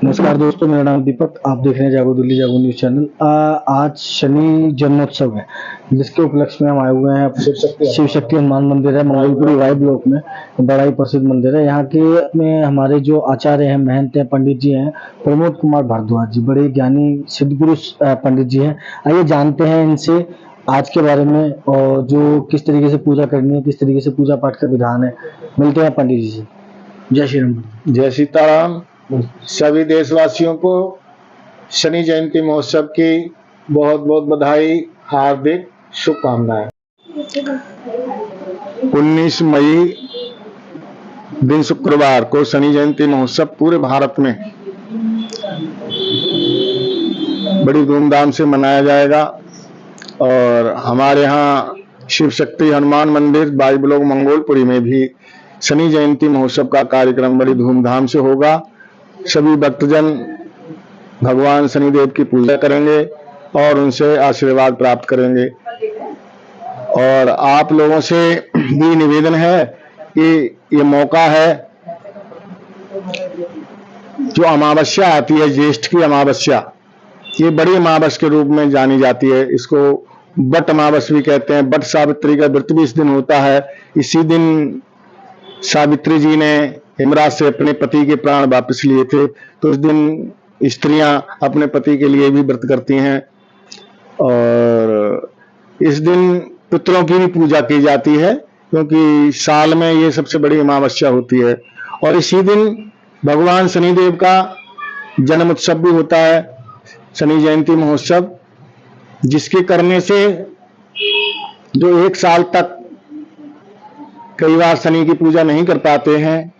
नमस्कार दोस्तों, मेरा नाम दीपक। आप देख रहे हैं जागो दिल्ली जागो न्यूज़ चैनल। आज शनि जन्मोत्सव है, जिसके उपलक्ष्य में हम आए हुए हैं। शिव शक्ति हनुमान मंदिर है, मंगलपुरी वाई ब्लॉक में। बड़ा ही प्रसिद्ध मंदिर है। यहाँ के में हमारे जो आचार्य हैं, महंत हैं, पंडित जी हैं, प्रमोद कुमार भारद्वाज जी, बड़े ज्ञानी सिद्ध पंडित जी हैं। आइए जानते हैं इनसे आज के बारे में, और जो किस तरीके से पूजा करनी है, किस तरीके से पूजा पाठ का विधान है। मिलते हैं पंडित जी से। जय श्री राम। जय सीताराम। सभी देशवासियों को शनि जयंती महोत्सव की बहुत बहुत बधाई, हार्दिक शुभकामनाएं। 19 मई दिन शुक्रवार को शनि जयंती महोत्सव पूरे भारत में बड़ी धूमधाम से मनाया जाएगा। और हमारे यहाँ शिव शक्ति हनुमान मंदिर वाई ब्लॉक मंगोलपुरी में भी शनि जयंती महोत्सव का कार्यक्रम बड़ी धूमधाम से होगा। सभी भक्तजन भगवान शनिदेव की पूजा करेंगे और उनसे आशीर्वाद प्राप्त करेंगे। और आप लोगों से भी निवेदन है कि ये मौका है, जो अमावस्या आती है, ज्येष्ठ की अमावस्या, ये बड़ी अमावस्या के रूप में जानी जाती है। इसको बट अमावस्या भी कहते हैं। बट सावित्री का व्रत भी इस दिन होता है। इसी दिन सावित्री जी ने हिमराज से अपने पति के प्राण वापस लिए थे, तो इस दिन स्त्रियां अपने पति के लिए भी व्रत करती हैं। और इस दिन पितरों की भी पूजा की जाती है, क्योंकि साल में ये सबसे बड़ी अमावस्या होती है। और इसी दिन भगवान शनिदेव का जन्म उत्सव भी होता है, शनि जयंती महोत्सव, जिसके करने से जो एक साल तक कई बार शनि की पूजा नहीं कर पाते हैं,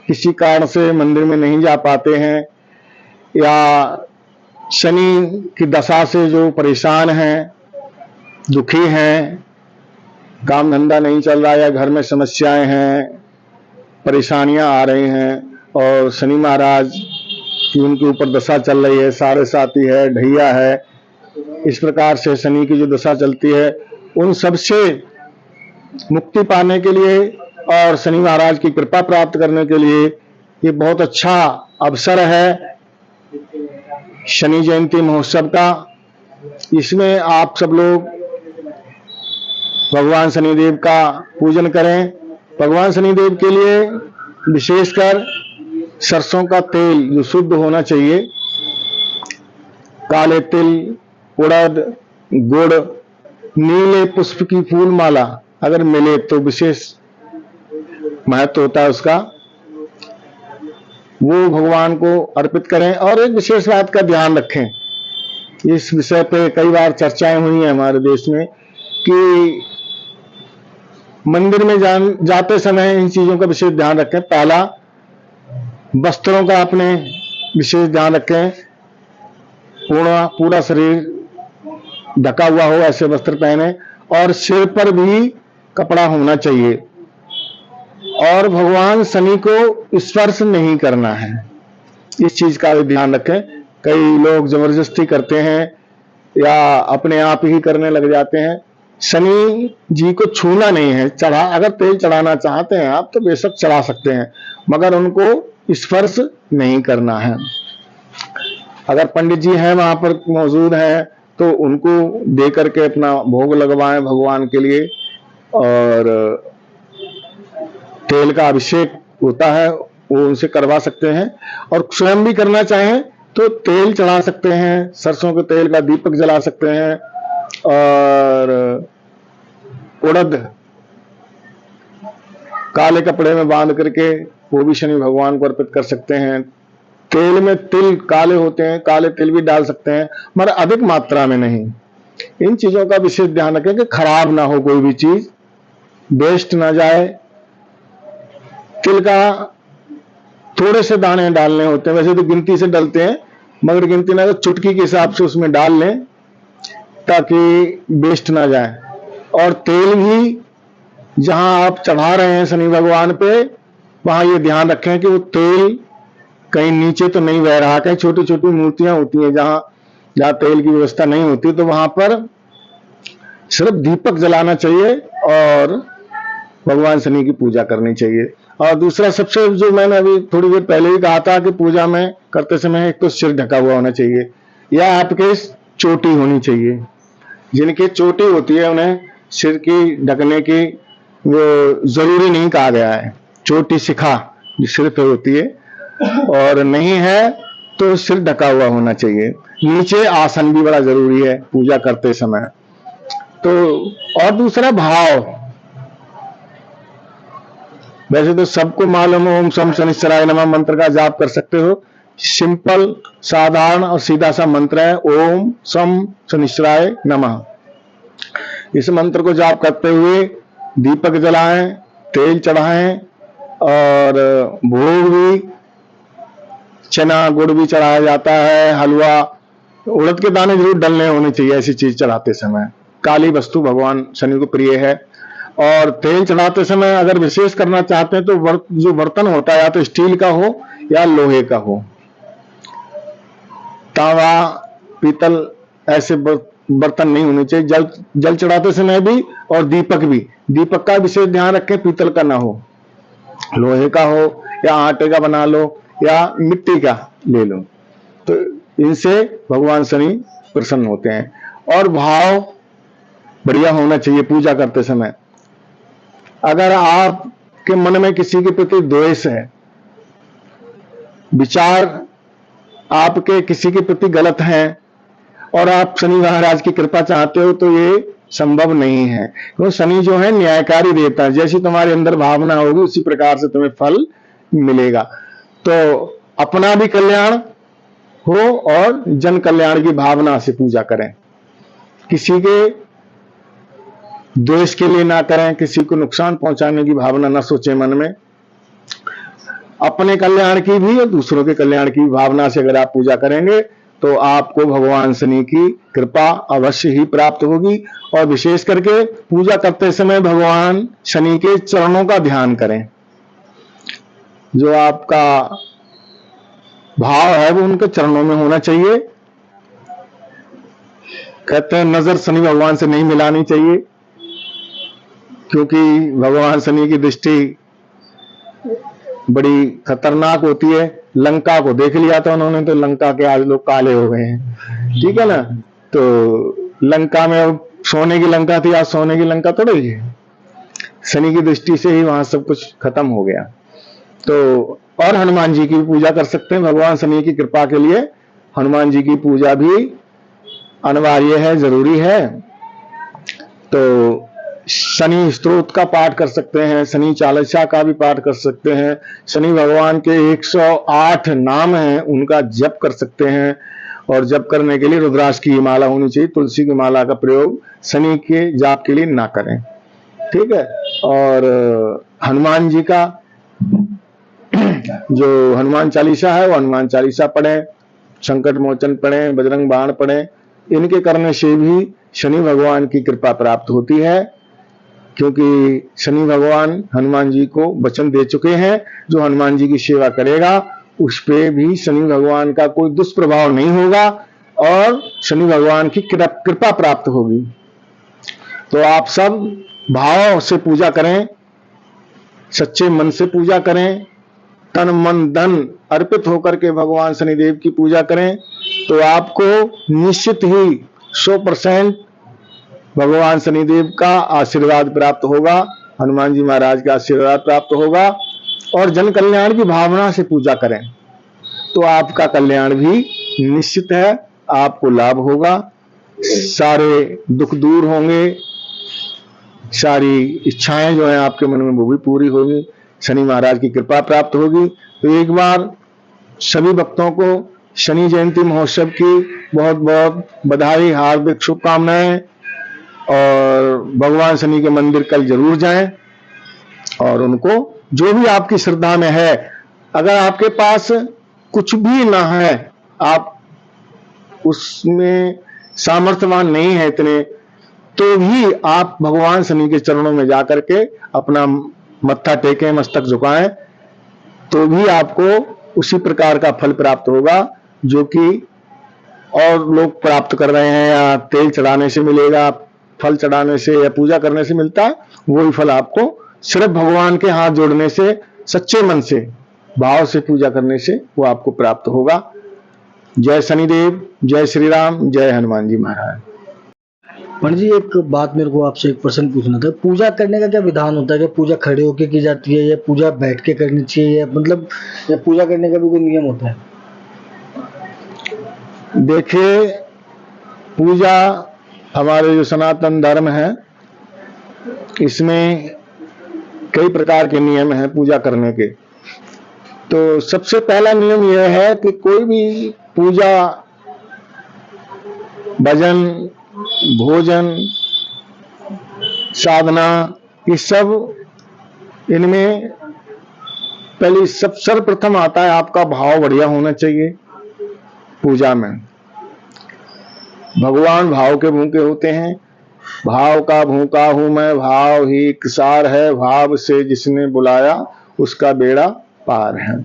किसी कारण से मंदिर में नहीं जा पाते हैं, या शनि की दशा से जो परेशान हैं, दुखी हैं, काम धंधा नहीं चल रहा, या घर में समस्याएं हैं, परेशानियां आ रही हैं, और शनि महाराज की उनके ऊपर दशा चल रही है, साढ़े साती है, ढैया है, इस प्रकार से शनि की जो दशा चलती है, उन सब से मुक्ति पाने के लिए और शनि महाराज की कृपा प्राप्त करने के लिए ये बहुत अच्छा अवसर है शनि जयंती महोत्सव का। इसमें आप सब लोग भगवान शनिदेव का पूजन करें। भगवान शनिदेव के लिए विशेषकर सरसों का तेल जो शुद्ध होना चाहिए, काले तिल, उड़द, गुड़, नीले पुष्प की फूल माला अगर मिले तो विशेष महत्व होता है उसका, वो भगवान को अर्पित करें। और एक विशेष बात का ध्यान रखें, इस विषय पे कई बार चर्चाएं हुई हैं हमारे देश में, कि मंदिर में जाते समय इन चीजों का विशेष ध्यान रखें। पहला, वस्त्रों का अपने विशेष ध्यान रखें। पूरा शरीर ढका हुआ हो, ऐसे वस्त्र पहने, और सिर पर भी कपड़ा होना चाहिए। और भगवान शनि को स्पर्श नहीं करना है, इस चीज का भी ध्यान रखें। कई लोग जबरदस्ती करते हैं या अपने आप ही करने लग जाते हैं। शनि जी को छूना नहीं है। अगर तेल चढ़ाना चाहते हैं आप तो बेशक चढ़ा सकते हैं, मगर उनको स्पर्श नहीं करना है। अगर पंडित जी हैं वहां पर मौजूद हैं तो उनको दे करके अपना भोग लगवाएं भगवान के लिए। और तेल का अभिषेक होता है, वो उनसे करवा सकते हैं। और स्वयं भी करना चाहें तो तेल चढ़ा सकते हैं, सरसों के तेल का दीपक जला सकते हैं। और उड़द काले कपड़े में बांध करके वो भी शनि भगवान को अर्पित कर सकते हैं। तेल में तिल काले होते हैं, काले तिल भी डाल सकते हैं, मगर अधिक मात्रा में नहीं। इन चीजों का विशेष ध्यान रखें कि खराब ना हो, कोई भी चीज वेस्ट ना जाए। तिल का थोड़े से दाने डालने होते हैं, वैसे तो गिनती से डालते हैं, मगर गिनती ना, तो चुटकी के हिसाब से उसमें डाल लें ताकि वेस्ट ना जाए। और तेल भी जहां आप चढ़ा रहे हैं शनि भगवान पे, वहां ये ध्यान रखें कि वो तेल कहीं नीचे तो नहीं बह रहा। कहीं छोटी छोटी मूर्तियां होती हैं जहां तेल की व्यवस्था नहीं होती, तो वहां पर सिर्फ दीपक जलाना चाहिए और भगवान शनि की पूजा करनी चाहिए। और दूसरा सबसे जो मैंने अभी थोड़ी देर पहले ही कहा था कि पूजा में करते समय एक तो सिर ढका हुआ होना चाहिए या आपके चोटी होनी चाहिए। जिनकी चोटी होती है उन्हें सिर की ढकने की वो जरूरी नहीं कहा गया है। चोटी शिखा सिर पे होती है, और नहीं है तो सिर ढका हुआ होना चाहिए। नीचे आसन भी बड़ा जरूरी है पूजा करते समय। तो और दूसरा भाव, वैसे तो सबको मालूम है ओम सम शनिश्चराय नमः मंत्र का जाप कर सकते हो। सिंपल साधारण और सीधा सा मंत्र है ओम सम शनिश्चराय नमः। इस मंत्र को जाप करते हुए दीपक जलाएं, तेल चढ़ाएं और भोग भी, चना गुड़ भी चढ़ाया जाता है, हलवा, उड़द के दाने जरूर डलने होने चाहिए ऐसी चीज चढ़ाते समय। काली वस्तु भगवान शनि को प्रिय है। और तेल चढ़ाते समय अगर विशेष करना चाहते हैं तो जो बर्तन होता है या तो स्टील का हो या लोहे का हो। तावा, पीतल ऐसे बर्तन नहीं होने चाहिए जल चढ़ाते समय भी। और दीपक भी, दीपक का विशेष ध्यान रखें, पीतल का ना हो, लोहे का हो या आटे का बना लो या मिट्टी का ले लो। तो इनसे भगवान शनि प्रसन्न होते हैं। और भाव बढ़िया होना चाहिए पूजा करते समय। अगर आपके मन में किसी के प्रति द्वेष है, विचार आपके किसी के प्रति गलत हैं और आप शनि महाराज की कृपा चाहते हो तो ये संभव नहीं है। तो शनि जो है न्यायकारी देवता है, जैसी तुम्हारे अंदर भावना होगी उसी प्रकार से तुम्हें फल मिलेगा। तो अपना भी कल्याण हो और जन कल्याण की भावना से पूजा करें। किसी के द्वेष के लिए ना करें, किसी को नुकसान पहुंचाने की भावना ना सोचें मन में। अपने कल्याण की भी और दूसरों के कल्याण की भावना से अगर आप पूजा करेंगे तो आपको भगवान शनि की कृपा अवश्य ही प्राप्त होगी। और विशेष करके पूजा करते समय भगवान शनि के चरणों का ध्यान करें। जो आपका भाव है वो उनके चरणों में होना चाहिए। कहते हैं नजर शनि भगवान से नहीं मिलानी चाहिए, क्योंकि भगवान शनि की दृष्टि बड़ी खतरनाक होती है। लंका को देख लिया था उन्होंने, तो लंका के आज लोग काले हो गए हैं, ठीक है ना। तो लंका में सोने की लंका थी, आज सोने की लंका थोड़ी है। शनि की दृष्टि से ही वहां सब कुछ खत्म हो गया। तो और हनुमान जी की पूजा कर सकते हैं। भगवान शनि की कृपा के लिए हनुमान जी की पूजा भी अनिवार्य है, जरूरी है। तो शनि स्तोत्र का पाठ कर सकते हैं, शनि चालीसा का भी पाठ कर सकते हैं। शनि भगवान के 108 नाम हैं, उनका जप कर सकते हैं। और जप करने के लिए रुद्राक्ष की माला होनी चाहिए। तुलसी की माला का प्रयोग शनि के जाप के लिए ना करें, ठीक है। और हनुमान जी का जो हनुमान चालीसा है वो हनुमान चालीसा पढ़ें, संकट मोचन पढ़ें, बजरंग बाण पढ़ें। इनके करने से भी शनि भगवान की कृपा प्राप्त होती है, क्योंकि शनि भगवान हनुमान जी को वचन दे चुके हैं जो हनुमान जी की सेवा करेगा उस पे भी शनि भगवान का कोई दुष्प्रभाव नहीं होगा और शनि भगवान की कृपा प्राप्त होगी। तो आप सब भाव से पूजा करें, सच्चे मन से पूजा करें, तन मन धन अर्पित होकर के भगवान शनिदेव की पूजा करें, तो आपको निश्चित ही 100% भगवान शनिदेव का आशीर्वाद प्राप्त होगा, हनुमान जी महाराज का आशीर्वाद प्राप्त होगा। और जन कल्याण की भावना से पूजा करें तो आपका कल्याण भी निश्चित है, आपको लाभ होगा, सारे दुख दूर होंगे, सारी इच्छाएं जो है आपके मन में वो भी पूरी होगी, शनि महाराज की कृपा प्राप्त होगी। तो एक बार सभी भक्तों को शनि जयंती महोत्सव की बहुत बहुत बधाई, हार्दिक शुभकामनाएं। और भगवान शनि के मंदिर कल जरूर जाएं और उनको जो भी आपकी श्रद्धा में है, अगर आपके पास कुछ भी ना है, आप उसमें सामर्थ्यवान नहीं है इतने, तो भी आप भगवान शनि के चरणों में जाकर के अपना मत्था टेकें, मस्तक झुकाएं, तो भी आपको उसी प्रकार का फल प्राप्त होगा जो कि और लोग प्राप्त कर रहे हैं, या तेल चढ़ाने से मिलेगा, फल चढ़ाने से या पूजा करने से मिलता है। वही फल आपको सिर्फ भगवान के हाथ जोड़ने से सच्चे मन से भाव से पूजा करने से वो आपको प्राप्त होगा। जय शनिदेव, जय श्री राम, जय हनुमान जी महाराज। पंडित जी, एक बात मेरे को आपसे एक प्रश्न पूछना था। पूजा करने का क्या विधान होता है? क्या पूजा खड़े होके की जाती है या पूजा बैठ के करनी चाहिए, या मतलब या पूजा करने का भी कोई नियम होता है? देखिए, पूजा हमारे जो सनातन धर्म है इसमें कई प्रकार के नियम हैं पूजा करने के। तो सबसे पहला नियम यह है कि कोई भी पूजा, भजन, भोजन, साधना, ये सब, इनमें पहले सर्वप्रथम आता है आपका भाव बढ़िया होना चाहिए। पूजा में भगवान भाव के भूखे होते हैं। भाव का भूखा हूं मैं, भाव ही एक सार है, भाव से जिसने बुलाया उसका बेड़ा पार है।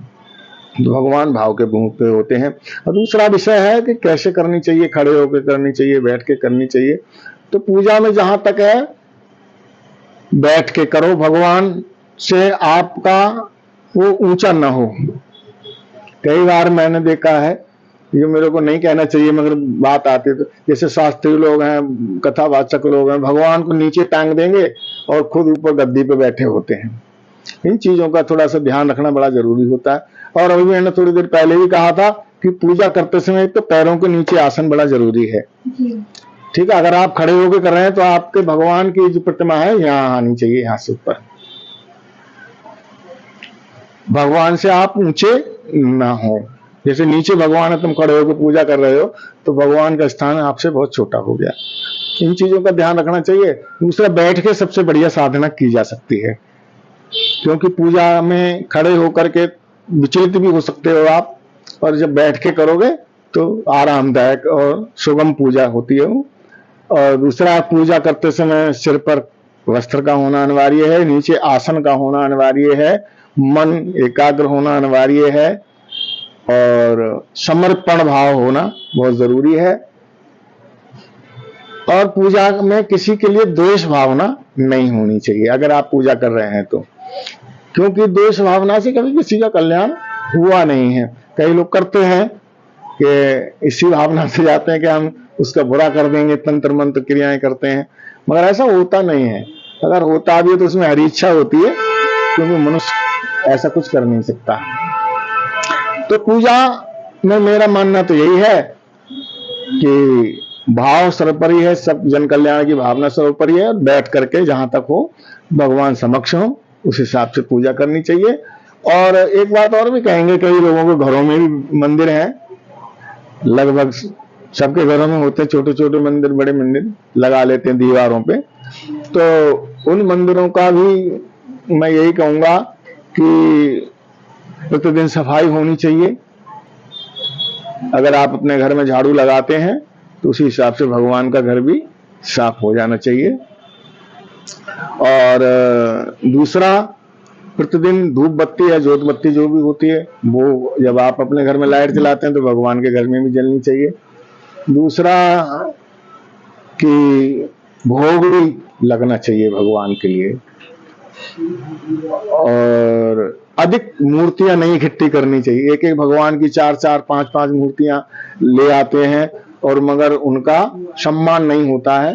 तो भगवान भाव के भूखे होते हैं। और दूसरा विषय है कि कैसे करनी चाहिए, खड़े होकर करनी चाहिए, बैठ के करनी चाहिए। तो पूजा में जहां तक है बैठ के करो, भगवान से आपका वो ऊंचा ना हो। कई बार मैंने देखा है, ये मेरे को नहीं कहना चाहिए मगर बात आती है, तो जैसे शास्त्री लोग हैं, कथावाचक लोग हैं, भगवान को नीचे टांग देंगे और खुद ऊपर गद्दी पे बैठे होते हैं। इन चीजों का थोड़ा सा ध्यान रखना बड़ा जरूरी होता है। और अभी मैंने थोड़ी देर पहले भी कहा था कि पूजा करते समय तो पैरों के नीचे आसन बड़ा जरूरी है। ठीक है, अगर आप खड़े होकर कर रहे हैं तो आपके भगवान की जो प्रतिमा है यहाँ आनी चाहिए, यहाँ से ऊपर। भगवान से आप ऊंचे ना हो। जैसे नीचे भगवान है, तुम खड़े होकर पूजा कर रहे हो तो भगवान का स्थान आपसे बहुत छोटा हो गया। इन चीजों का ध्यान रखना चाहिए। दूसरा, बैठ के सबसे बढ़िया साधना की जा सकती है, क्योंकि पूजा में खड़े होकर के विचलित भी हो सकते हो आप, और जब बैठ के करोगे तो आरामदायक और सुगम पूजा होती है। और दूसरा, पूजा करते समय सिर पर वस्त्र का होना अनिवार्य है, नीचे आसन का होना अनिवार्य है, मन एकाग्र होना अनिवार्य है, और समर्पण भाव होना बहुत जरूरी है। और पूजा में किसी के लिए द्वेष भावना नहीं होनी चाहिए अगर आप पूजा कर रहे हैं तो, क्योंकि द्वेष भावना से कभी किसी का कल्याण हुआ नहीं है। कई लोग करते हैं कि इसी भावना से जाते हैं कि हम उसका बुरा कर देंगे, तंत्र मंत्र क्रियाएं करते हैं, मगर ऐसा होता नहीं है। अगर होता भी है तो उसमें हरी इच्छा होती है, क्योंकि मनुष्य ऐसा कुछ कर नहीं सकता। तो पूजा में मेरा मानना तो यही है कि भाव सर्वोपरि है, सब जन कल्याण की भावना सर्वोपरि है। बैठ करके जहां तक हो भगवान समक्ष हो उस हिसाब से पूजा करनी चाहिए। और एक बात और भी कहेंगे, कई लोगों के घरों में भी मंदिर हैं, लगभग सबके घरों में होते हैं छोटे छोटे मंदिर, बड़े मंदिर लगा लेते हैं दीवारों पे। तो उन मंदिरों का भी मैं यही कहूंगा कि प्रतिदिन सफाई होनी चाहिए। अगर आप अपने घर में झाड़ू लगाते हैं तो उसी हिसाब से भगवान का घर भी साफ हो जाना चाहिए। और दूसरा, प्रतिदिन धूप बत्ती या जोत बत्ती जो भी होती है वो जब आप अपने घर में लाइट जलाते हैं तो भगवान के घर में भी जलनी चाहिए। दूसरा कि भोग भी लगना चाहिए भगवान के लिए। और अधिक मूर्तियां नहीं इकट्ठी करनी चाहिए। एक एक भगवान की 4-4, 5-5 मूर्तियां ले आते हैं और मगर उनका सम्मान नहीं होता है।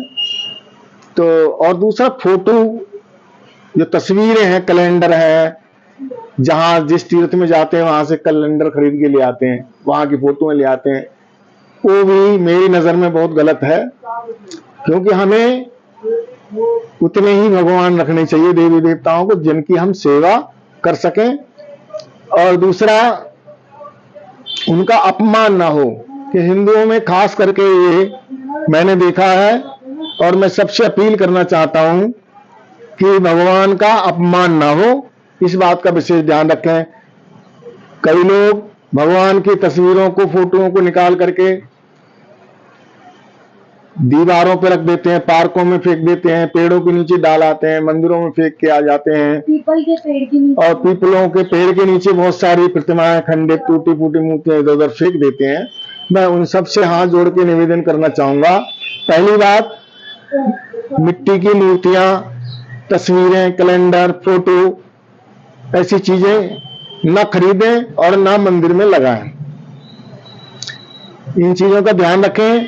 तो और दूसरा, फोटो जो तस्वीरें हैं, कैलेंडर है, जहां जिस तीर्थ में जाते हैं वहां से कैलेंडर खरीद के ले आते हैं, वहां की फोटोएं ले आते हैं, वो भी मेरी नजर में बहुत गलत है। क्योंकि हमें उतने ही भगवान रखने चाहिए देवी देवताओं को जिनकी हम सेवा कर सकें। और दूसरा, उनका अपमान ना हो। कि हिंदुओं में खास करके ये मैंने देखा है, और मैं सबसे अपील करना चाहता हूं कि भगवान का अपमान ना हो, इस बात का विशेष ध्यान रखें। कई लोग भगवान की तस्वीरों को, फोटोओं को निकाल करके दीवारों पर रख देते हैं, पार्कों में फेंक देते हैं, पेड़ों के नीचे डाल आते हैं, मंदिरों में फेंक के आ जाते हैं। पीपल के पेड़ के नीचे, और पीपलों के पेड़ के नीचे बहुत सारी प्रतिमाएं, खंडित टूटी फूटी मूर्तियां इधर उधर फेंक देते हैं। मैं उन सब से हाथ जोड़ के निवेदन करना चाहूंगा, पहली बात, मिट्टी की मूर्तियां, तस्वीरें, कैलेंडर, फोटो ऐसी चीजें न खरीदें और ना मंदिर में लगाएं। इन चीजों का ध्यान रखें।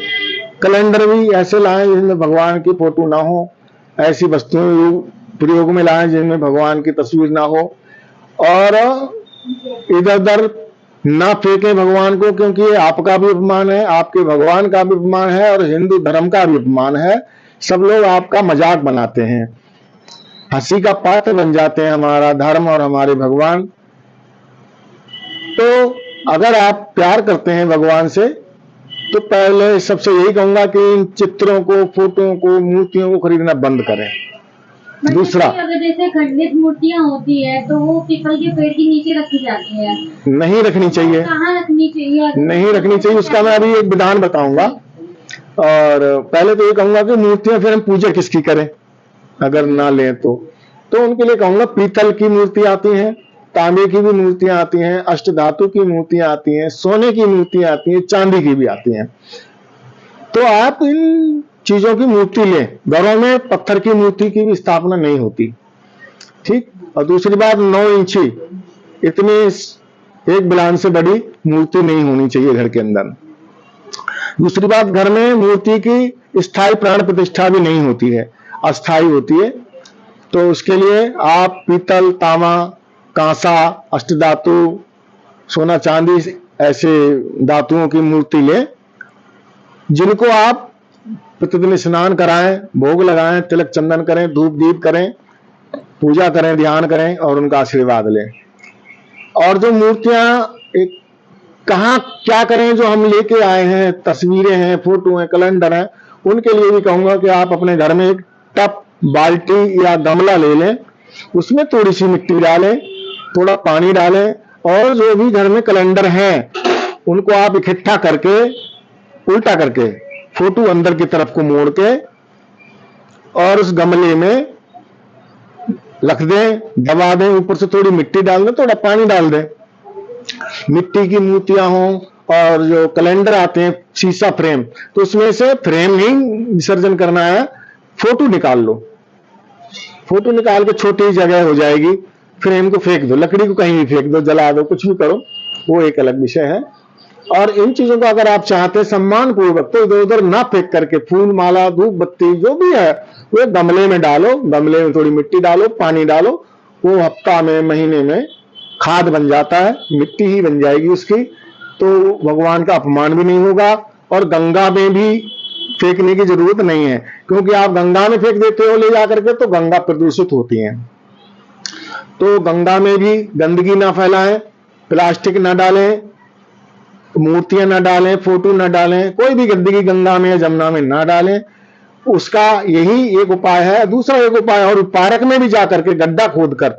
कैलेंडर भी ऐसे लाएं जिसमें भगवान की फोटो ना हो, ऐसी वस्तुएं प्रयोग में लाएं जिनमें भगवान की तस्वीर ना हो, और इधर उधर ना फेंकें भगवान को, क्योंकि ये आपका भी अपमान है, आपके भगवान का भी अपमान है और हिंदू धर्म का भी अपमान है। सब लोग आपका मजाक बनाते हैं, हंसी का पात्र बन जाते हैं हमारा धर्म और हमारे भगवान। तो अगर आप प्यार करते हैं भगवान से तो पहले सबसे यही कहूंगा कि इन चित्रों को, फोटों को, मूर्तियों को खरीदना बंद करें। दूसरा, अगर जैसे खंडित मूर्तियां होती है तो वो पीपल के पेड़ के नीचे रखी जाती है, नहीं रखनी चाहिए। कहाँ रखनी चाहिए? नहीं रखनी चाहिए, उसका मैं अभी एक विधान बताऊंगा। और पहले तो ये कहूंगा कि मूर्तियां फिर हम पूजा किसकी करें अगर ना लें तो उनके लिए कहूंगा पीतल की मूर्ति आती हैं, तांबे की भी मूर्तियां आती हैं, अष्टधातु की मूर्तियां आती हैं, सोने की मूर्तियां आती हैं, चांदी की भी आती हैं। तो आप इन चीजों की मूर्ति लें। घरों में पत्थर की मूर्ति की भी स्थापना नहीं होती, ठीक। और दूसरी बात, 9 इंची इतनी एक बिलान से बड़ी मूर्ति नहीं होनी चाहिए घर के अंदर। दूसरी बात, घर में मूर्ति की स्थायी प्राण प्रतिष्ठा भी नहीं होती है, अस्थायी होती है। तो उसके लिए आप पीतल, तांबा, कांसा, अष्टधातु, सोना, चांदी ऐसे धातुओं की मूर्ति लें जिनको आप प्रतिदिन स्नान कराएं, भोग लगाएं, तिलक चंदन करें, धूप दीप करें, पूजा करें, ध्यान करें और उनका आशीर्वाद लें। और जो मूर्तियां एक कहाँ क्या करें, जो हम लेके आए हैं, तस्वीरें हैं, फोटो हैं, कैलेंडर हैं, उनके लिए भी कहूंगा कि आप अपने घर में एक टब, बाल्टी या गमला ले लें, उसमें थोड़ी सी मिट्टी डालें, थोड़ा पानी डालें और जो भी घर में कैलेंडर हैं उनको आप इकट्ठा करके उल्टा करके फोटो अंदर की तरफ को मोड़ के और उस गमले में रख दें, दबा दें, ऊपर से थोड़ी मिट्टी डाल दें, थोड़ा पानी डाल दें। मिट्टी की मूर्तियां हों और जो कैलेंडर आते हैं शीशा फ्रेम, तो उसमें से फ्रेम नहीं विसर्जन करना है, फोटो निकाल लो। फोटो निकाल के छोटी जगह हो जाएगी, फ्रेम को फेंक दो, लकड़ी को कहीं भी फेंक दो, जला दो, कुछ भी करो, वो एक अलग विषय है। और इन चीजों को अगर आप चाहते हैं सम्मान पूर्वक, तो इधर उधर ना फेंक करके फूल माला, धूप बत्ती जो भी है वो गमले में डालो, गमले में थोड़ी मिट्टी डालो, पानी डालो, वो हफ्ता में, महीने में खाद बन जाता है, मिट्टी ही बन जाएगी उसकी। तो भगवान का अपमान भी नहीं होगा और गंगा में भी फेंकने की जरूरत नहीं है, क्योंकि आप गंगा में फेंक देते हो ले जाकर के तो गंगा प्रदूषित होती है। तो गंगा में भी गंदगी ना फैलाएं, प्लास्टिक ना डालें, मूर्तियां ना डालें, फोटो ना डालें, कोई भी गंदगी गंगा में या जमुना में ना डालें। उसका यही एक उपाय है। दूसरा एक उपाय और, पार्क में भी जाकर के गड्ढा खोदकर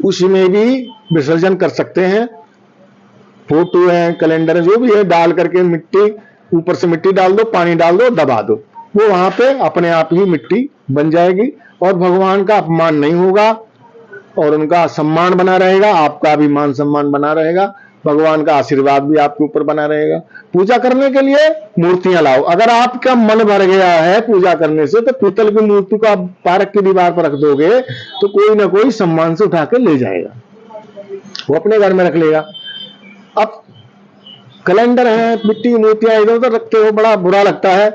उसमें भी विसर्जन कर सकते हैं। फोटो है, कैलेंडर है, जो भी है, डाल करके मिट्टी, ऊपर से मिट्टी डाल दो, पानी डाल दो, दबा दो, वो वहां पे अपने आप ही मिट्टी बन जाएगी और भगवान का अपमान नहीं होगा और उनका सम्मान बना रहेगा, आपका भी मान सम्मान बना रहेगा, भगवान का आशीर्वाद भी आपके ऊपर बना रहेगा। पूजा करने के लिए मूर्तियां लाओ। अगर आपका मन भर गया है पूजा करने से, तो पीतल की मूर्ति को आप पार्क की दीवार पर रख दोगे तो कोई ना कोई सम्मान से उठा के ले जाएगा, वो अपने घर में रख लेगा। अब कैलेंडर है, मिट्टी की मूर्तियां इधर उधर रखते हो, बड़ा बुरा लगता है।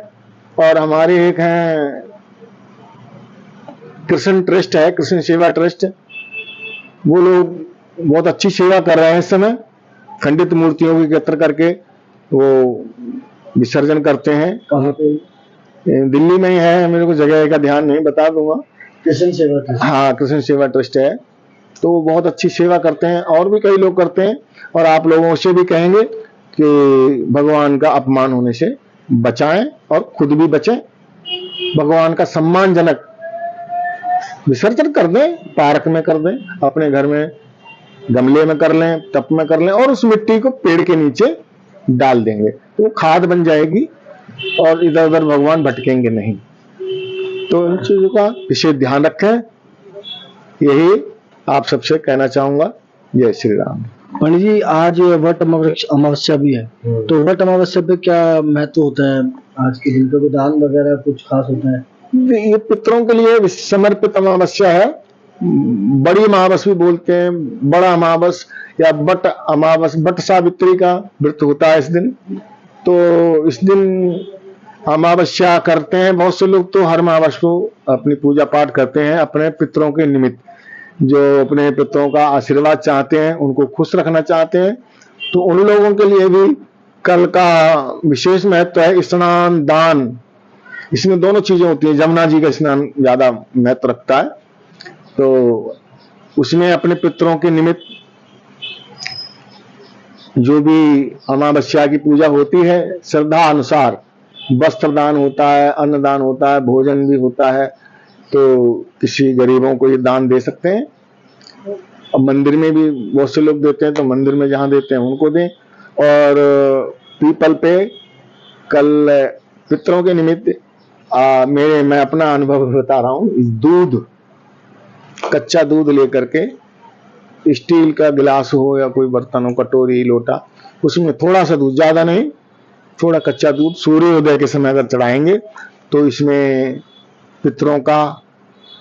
और हमारे एक हैं कृष्ण ट्रस्ट है, कृष्ण सेवा ट्रस्ट, वो लोग बहुत अच्छी सेवा कर रहे हैं इस समय। खंडित मूर्तियों को एकत्र करके वो विसर्जन करते हैं। कहाँ पे? दिल्ली में ही है, मेरे को जगह का ध्यान नहीं, बता दूंगा। कृष्ण सेवा ट्रस्ट। हाँ, कृष्ण सेवा ट्रस्ट है, तो वो बहुत अच्छी सेवा करते हैं और भी कई लोग करते हैं। और आप लोगों से भी कहेंगे कि भगवान का अपमान होने से बचाएं और खुद भी बचें। भगवान का सम्मानजनक विसर्जन कर दें, पार्क में कर दें, अपने घर में गमले में कर लें, टब में कर लें और उस मिट्टी को पेड़ के नीचे डाल देंगे, तो वो खाद बन जाएगी और इधर उधर भगवान भटकेंगे नहीं। तो इन चीजों का विशेष ध्यान रखें, यही आप सबसे कहना चाहूंगा। जय श्री राम। पंडित जी, आज वट अमावस्या भी है, तो वट अमावस्या पे क्या महत्व होता है आज के दिन का? दान वगैरह कुछ खास होता है? ये पितरों के लिए समर्पित अमावस्या है बड़ी अमावस भी बोलते हैं, बड़ा अमावस या बट अमावस, बट सावित्री का व्रत होता है इस दिन। तो इस दिन अमावस्या करते हैं बहुत से लोग, तो हर अमावस को अपनी पूजा पाठ करते हैं अपने पितरों के निमित्त, जो अपने पितरों का आशीर्वाद चाहते हैं, उनको खुश रखना चाहते हैं। तो उन लोगों के लिए भी कल का विशेष महत्व है। स्नान दान, इसमें दोनों चीजें होती हैं। जमुना जी का स्नान ज्यादा महत्व रखता है, तो उसमें अपने पितरों के निमित्त जो भी अमावस्या की पूजा होती है, श्रद्धा अनुसार वस्त्र दान होता है, अन्न दान होता है, भोजन भी होता है। तो किसी गरीबों को ये दान दे सकते हैं। अब मंदिर में भी बहुत से लोग देते हैं, तो मंदिर में जहां देते हैं उनको दें। और पीपल पे कल पितरों के निमित्त मैं अपना अनुभव बता रहा हूँ। दूध, कच्चा दूध लेकर के, स्टील का गिलास हो या कोई बर्तन हो, कटोरी लोटा, उसमें थोड़ा सा दूध, ज्यादा नहीं, थोड़ा कच्चा दूध सूर्योदय के समय अगर चढ़ाएंगे तो इसमें पितरों का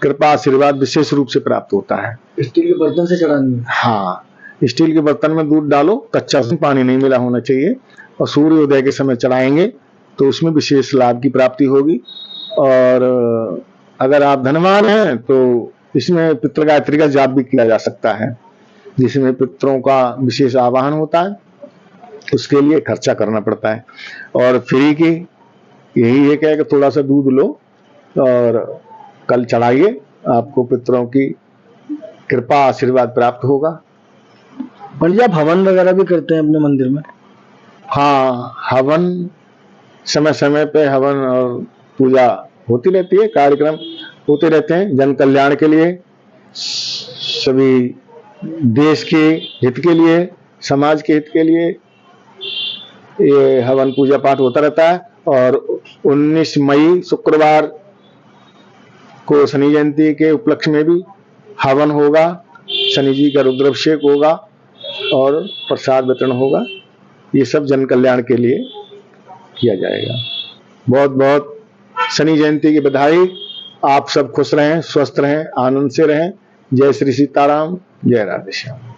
कृपा आशीर्वाद विशेष रूप से प्राप्त होता है। स्टील के बर्तन से चढ़ानी है? हाँ, स्टील के बर्तन में दूध डालो, कच्चा, उसमें पानी नहीं मिला होना चाहिए, और सूर्योदय के समय चढ़ाएंगे तो उसमें विशेष लाभ की प्राप्ति होगी। और अगर आप धनवान हैं तो इसमें पितृ गायत्री का जाप भी किया जा सकता है, जिसमें पितरों का विशेष आवाहन होता है। उसके लिए खर्चा करना पड़ता है, और फ्री की यही एक है कि थोड़ा सा दूध लो और कल चढ़ाइए, आपको पितरों की कृपा आशीर्वाद प्राप्त होगा। पंडित जी, आप हवन वगैरह भी करते हैं अपने मंदिर में? हाँ, हवन समय समय पे हवन और पूजा होती रहती है, कार्यक्रम होते रहते हैं जन कल्याण के लिए, सभी देश के हित के लिए, समाज के हित के लिए ये हवन पूजा पाठ होता रहता है। और 19 मई शुक्रवार को शनि जयंती के उपलक्ष्य में भी हवन होगा, शनि जी का रुद्राभिषेक होगा और प्रसाद वितरण होगा। ये सब जन कल्याण के लिए किया जाएगा। बहुत बहुत शनि जयंती की बधाई। आप सब खुश रहें, स्वस्थ रहें, आनंद से रहें। जय श्री सीताराम, जय राधे श्याम।